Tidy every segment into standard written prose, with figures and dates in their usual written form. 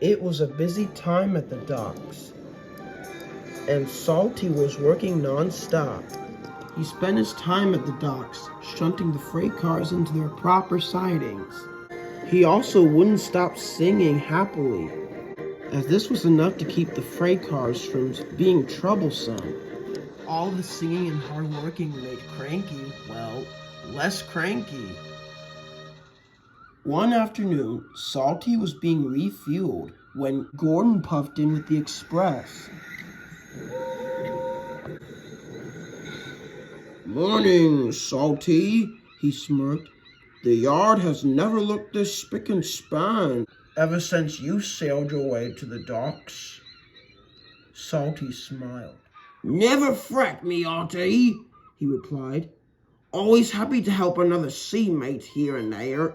It was a busy time at the docks, and Salty was working non-stop. He spent his time at the docks, shunting the freight cars into their proper sidings. He also wouldn't stop singing happily, as this was enough to keep the freight cars from being troublesome. All the singing and hard working made Cranky, well, less cranky. One afternoon, Salty was being refueled when Gordon puffed in with the express. "Morning, Salty," he smirked. "The yard has never looked this spick and span ever since you sailed your way to the docks." Salty smiled. "Never fret, me hearty," he replied. "Always happy to help another seamate here and there."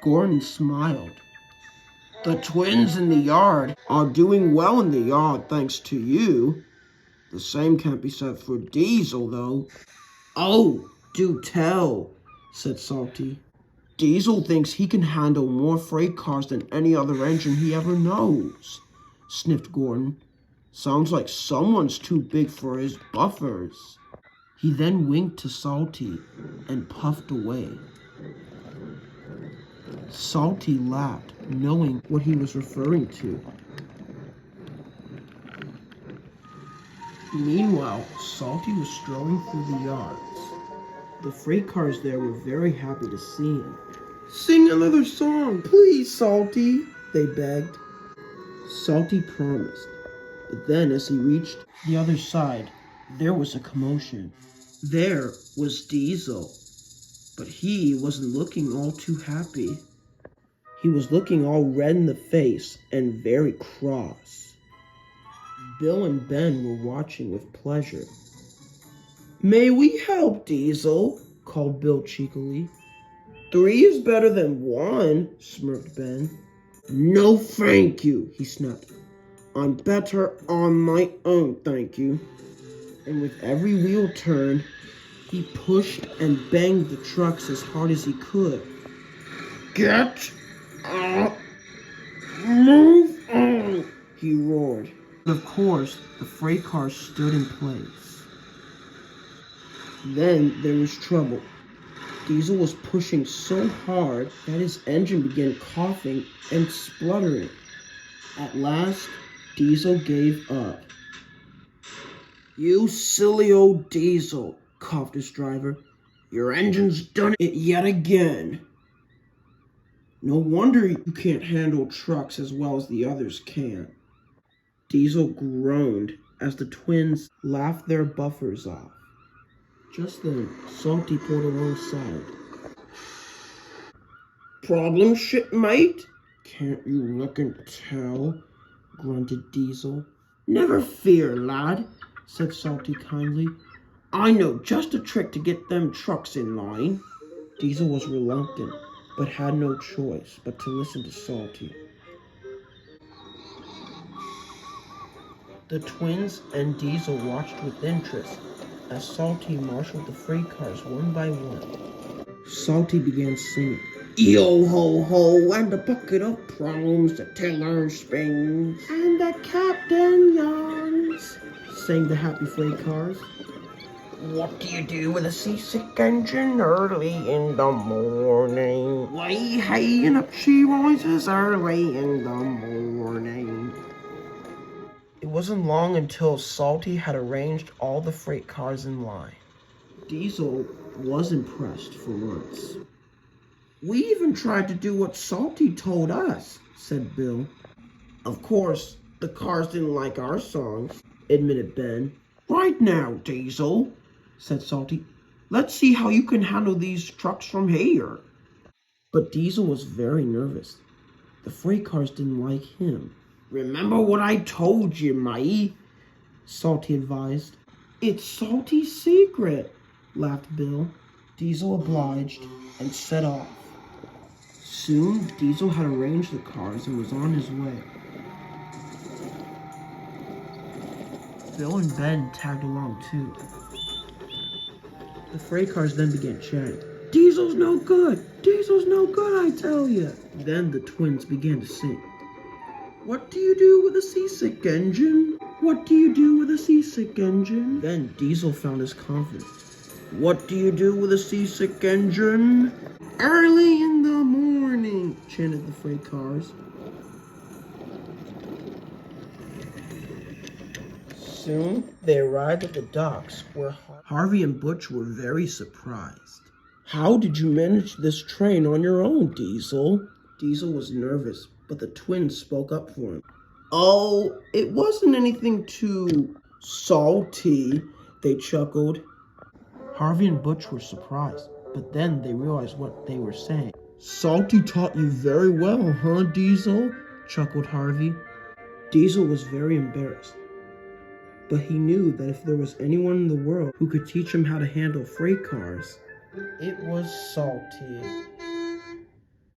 Gordon smiled. "The twins in the yard are doing well in the yard, thanks to you. The same can't be said for Diesel, though." "Oh, do tell," said Salty. "Diesel thinks he can handle more freight cars than any other engine he ever knows," sniffed Gordon. "Sounds like someone's too big for his buffers." He then winked to Salty and puffed away. Salty laughed, knowing what he was referring to. Meanwhile, Salty was strolling through the yards. The freight cars there were very happy to see him. "Sing another song, please, Salty," they begged. Salty promised, but then as he reached the other side, there was a commotion. There was Diesel, but he wasn't looking all too happy. He was looking all red in the face and very cross. Bill and Ben were watching with pleasure. "May we help, Diesel?" called Bill cheekily. "3 is better than 1, smirked Ben. "No, thank you," he snapped. "I'm better on my own, thank you." And with every wheel turned, he pushed and banged the trucks as hard as he could. "Get up! Move on!" he roared. Of course, the freight car stood in place. Then there was trouble. Diesel was pushing so hard that his engine began coughing and spluttering. At last, Diesel gave up. "You silly old Diesel," coughed his driver. "Your engine's done it yet again. No wonder you can't handle trucks as well as the others can." Diesel groaned as the twins laughed their buffers off. Just then, Salty pulled alongside. "Problem, shipmate? Can't you look and tell?" grunted Diesel. "Never fear, lad," said Salty kindly. "I know just a trick to get them trucks in line." Diesel was reluctant, but had no choice but to listen to Salty. The twins and Diesel watched with interest as Salty marshaled the freight cars one by one. Salty began singing, "Yo ho ho, and a bucket of prawns, the tiller spins, and the captain yawns," sang the happy freight cars. "What do you do with a seasick engine early in the morning? Why, hey, and up she rises early in the morning." It wasn't long until Salty had arranged all the freight cars in line. Diesel was impressed for once. "We even tried to do what Salty told us," said Bill. "Of course, the cars didn't like our songs," admitted Ben. "Right now, Diesel," said Salty. "Let's see how you can handle these trucks from here." But Diesel was very nervous. The freight cars didn't like him. "Remember what I told you, mate," Salty advised. "It's Salty's secret," laughed Bill. Diesel obliged and set off. Soon, Diesel had arranged the cars and was on his way. Bill and Ben tagged along too. The freight cars then began chatting. "Diesel's no good! Diesel's no good, I tell you!" Then the twins began to sing. What do you do with a seasick engine? What do you do with a seasick engine? Then Diesel found his confidence. What do you do with a seasick engine? Early in the morning, chanted the freight cars. Soon, they arrived at the docks where Harvey and Butch were very surprised. How did you manage this train on your own, Diesel? Diesel was nervous, but the twins spoke up for him. Oh, it wasn't anything too salty, they chuckled. Harvey and Butch were surprised, but then they realized what they were saying. Salty taught you very well, huh, Diesel? Chuckled Harvey. Diesel was very embarrassed, but he knew that if there was anyone in the world who could teach him how to handle freight cars, it was Salty.